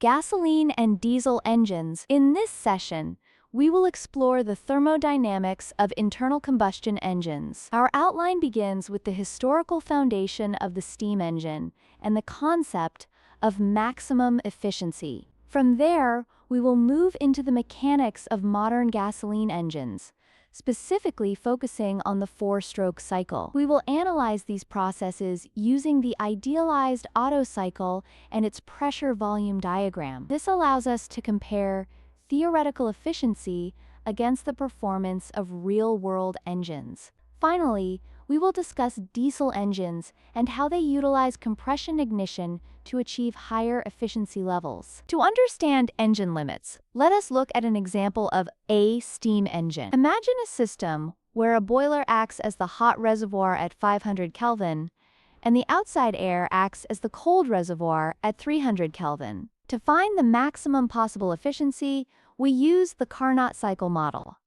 gasoline and diesel engines. In this session, we will explore the thermodynamics of internal combustion engines. Our outline begins with the historical foundation of the steam engine and the concept of maximum efficiency. From there, we will move into the mechanics of modern gasoline engines, specifically focusing on the four-stroke cycle. We will analyze these processes using the idealized Otto cycle and its pressure-volume diagram. This allows us to compare theoretical efficiency against the performance of real-world engines. Finally, we will discuss diesel engines and how they utilize compression ignition to achieve higher efficiency levels. To understand engine limits, let us look at an example of a steam engine. Imagine a system where a boiler acts as the hot reservoir at 500 Kelvin, and the outside air acts as the cold reservoir at 300 Kelvin. To find the maximum possible efficiency, we use the Carnot cycle model.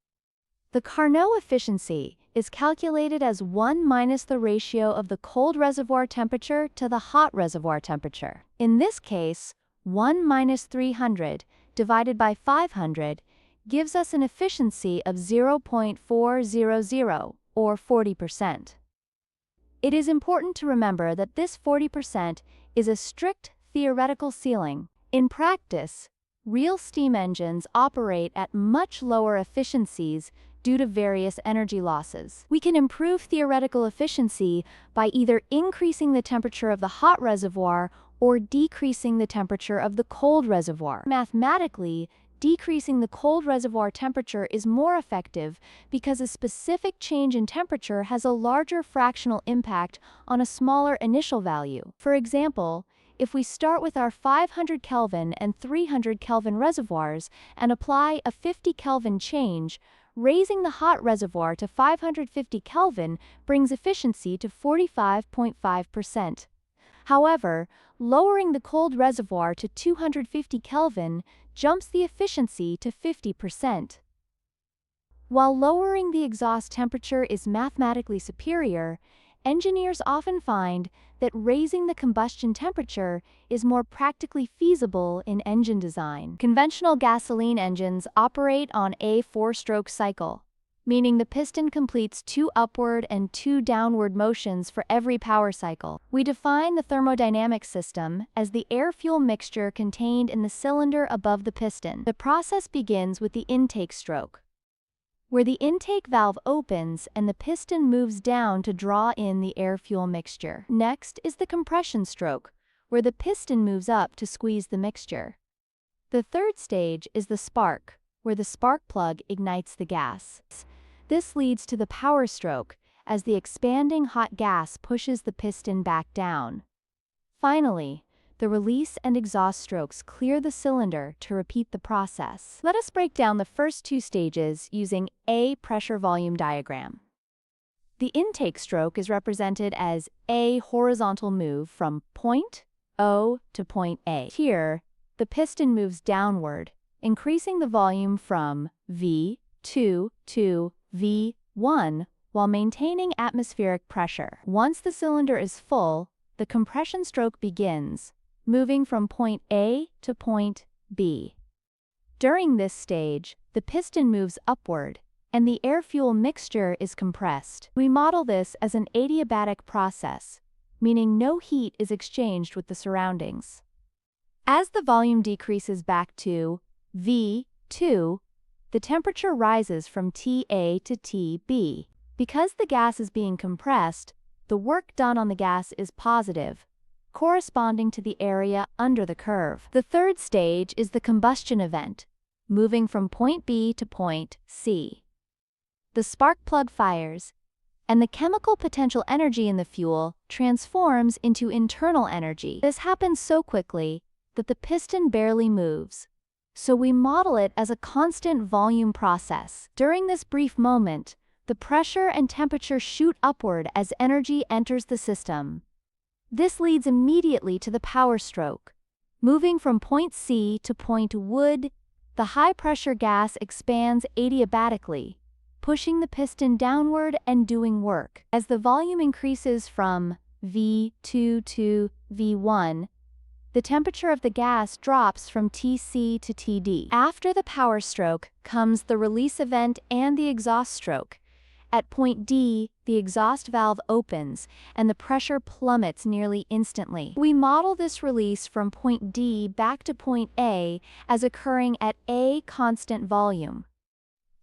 The Carnot efficiency is calculated as 1 minus the ratio of the cold reservoir temperature to the hot reservoir temperature. In this case, 1 minus 300 divided by 500 gives us an efficiency of 0.400, or 40%. It is important to remember that this 40% is a strict theoretical ceiling. In practice, real steam engines operate at much lower efficiencies due to various energy losses. We can improve theoretical efficiency by either increasing the temperature of the hot reservoir or decreasing the temperature of the cold reservoir. Mathematically, decreasing the cold reservoir temperature is more effective because a specific change in temperature has a larger fractional impact on a smaller initial value. For example, if we start with our 500 Kelvin and 300 Kelvin reservoirs and apply a 50 Kelvin change, raising the hot reservoir to 550 Kelvin brings efficiency to 45.5%. However, lowering the cold reservoir to 250 Kelvin jumps the efficiency to 50%. While lowering the exhaust temperature is mathematically superior, engineers often find that raising the combustion temperature is more practically feasible in engine design. Conventional gasoline engines operate on a four-stroke cycle, meaning the piston completes 2 upward and 2 downward motions for every power cycle. We define the thermodynamic system as the air-fuel mixture contained in the cylinder above the piston. The process begins with the intake stroke, where the intake valve opens and the piston moves down to draw in the air-fuel mixture. Next is the compression stroke, where the piston moves up to squeeze the mixture. The third stage is the spark, where the spark plug ignites the gas. This leads to the power stroke, as the expanding hot gas pushes the piston back down. Finally, the release and exhaust strokes clear the cylinder to repeat the process. Let us break down the first 2 stages using a pressure-volume diagram. The intake stroke is represented as a horizontal move from point O to point A. Here, the piston moves downward, increasing the volume from V2 to V1 while maintaining atmospheric pressure. Once the cylinder is full, the compression stroke begins, moving from point A to point B. During this stage, the piston moves upward, and the air-fuel mixture is compressed. We model this as an adiabatic process, meaning no heat is exchanged with the surroundings. As the volume decreases back to V2, the temperature rises from TA to TB. Because the gas is being compressed, the work done on the gas is positive, corresponding to the area under the curve. The third stage is the combustion event, moving from point B to point C. The spark plug fires, and the chemical potential energy in the fuel transforms into internal energy. This happens so quickly that the piston barely moves, so we model it as a constant volume process. During this brief moment, the pressure and temperature shoot upward as energy enters the system. This leads immediately to the power stroke. Moving from point C to point Wood, the high-pressure gas expands adiabatically, pushing the piston downward and doing work. As the volume increases from V2 to V1, the temperature of the gas drops from Tc to Td. After the power stroke comes the release event and the exhaust stroke. At point D, the exhaust valve opens, and the pressure plummets nearly instantly. We model this release from point D back to point A as occurring at A constant volume.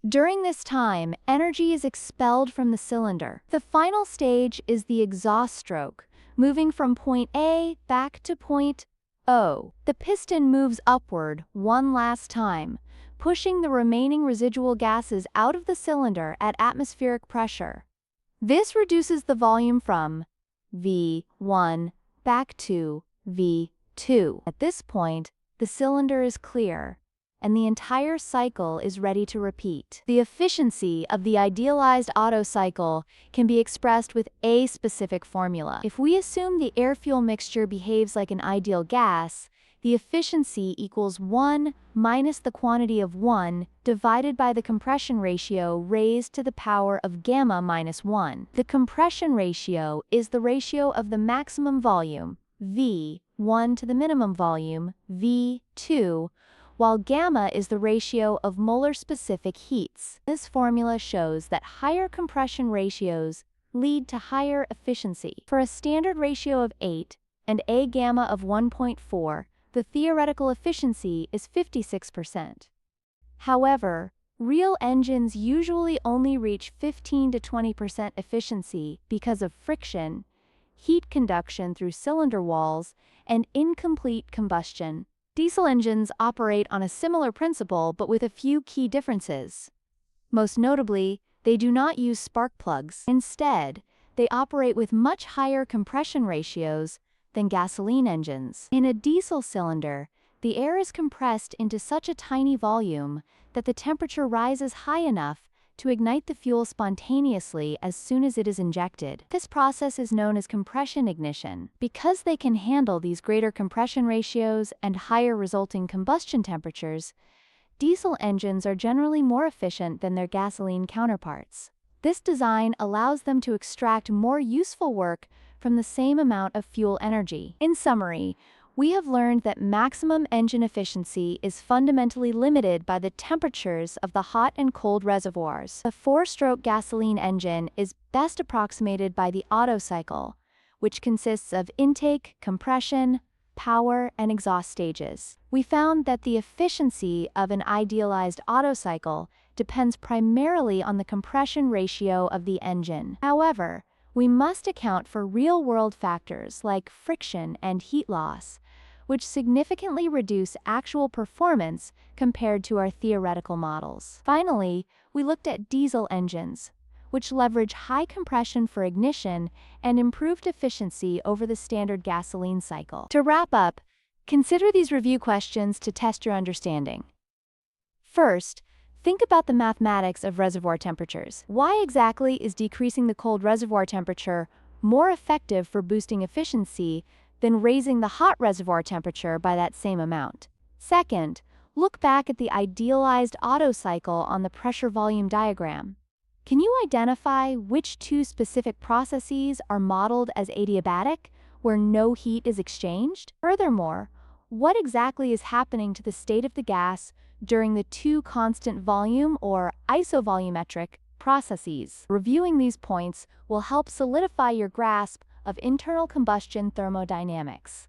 During this time, energy is expelled from the cylinder. The final stage is the exhaust stroke, moving from point A back to point O. The piston moves upward one last time, pushing the remaining residual gases out of the cylinder at atmospheric pressure. This reduces the volume from V1 back to V2. At this point, the cylinder is clear, and the entire cycle is ready to repeat. The efficiency of the idealized Otto cycle can be expressed with a specific formula. If we assume the air-fuel mixture behaves like an ideal gas, the efficiency equals 1 minus the quantity of 1 divided by the compression ratio raised to the power of gamma minus 1. The compression ratio is the ratio of the maximum volume, V1, to the minimum volume, V2, while gamma is the ratio of molar-specific heats. This formula shows that higher compression ratios lead to higher efficiency. For a standard ratio of 8 and a gamma of 1.4, the theoretical efficiency is 56%. However, real engines usually only reach 15 to 20% efficiency because of friction, heat conduction through cylinder walls, and incomplete combustion. Diesel engines operate on a similar principle but with a few key differences. Most notably, they do not use spark plugs. Instead, they operate with much higher compression ratios than gasoline engines. In a diesel cylinder, the air is compressed into such a tiny volume that the temperature rises high enough to ignite the fuel spontaneously as soon as it is injected. This process is known as compression ignition. Because they can handle these greater compression ratios and higher resulting combustion temperatures, diesel engines are generally more efficient than their gasoline counterparts. This design allows them to extract more useful work from the same amount of fuel energy. In summary, we have learned that maximum engine efficiency is fundamentally limited by the temperatures of the hot and cold reservoirs. A four-stroke gasoline engine is best approximated by the Otto cycle, which consists of intake, compression, power, and exhaust stages. We found that the efficiency of an idealized Otto cycle depends primarily on the compression ratio of the engine. However, we must account for real-world factors like friction and heat loss, which significantly reduce actual performance compared to our theoretical models. Finally, we looked at diesel engines, which leverage high compression for ignition and improved efficiency over the standard gasoline cycle. To wrap up, consider these review questions to test your understanding. First, think about the mathematics of reservoir temperatures. Why exactly is decreasing the cold reservoir temperature more effective for boosting efficiency than raising the hot reservoir temperature by that same amount? Second, look back at the idealized Otto cycle on the pressure-volume diagram. Can you identify which two specific processes are modeled as adiabatic, where no heat is exchanged? Furthermore, what exactly is happening to the state of the gas during the two constant volume or isovolumetric processes? Reviewing these points will help solidify your grasp of internal combustion thermodynamics.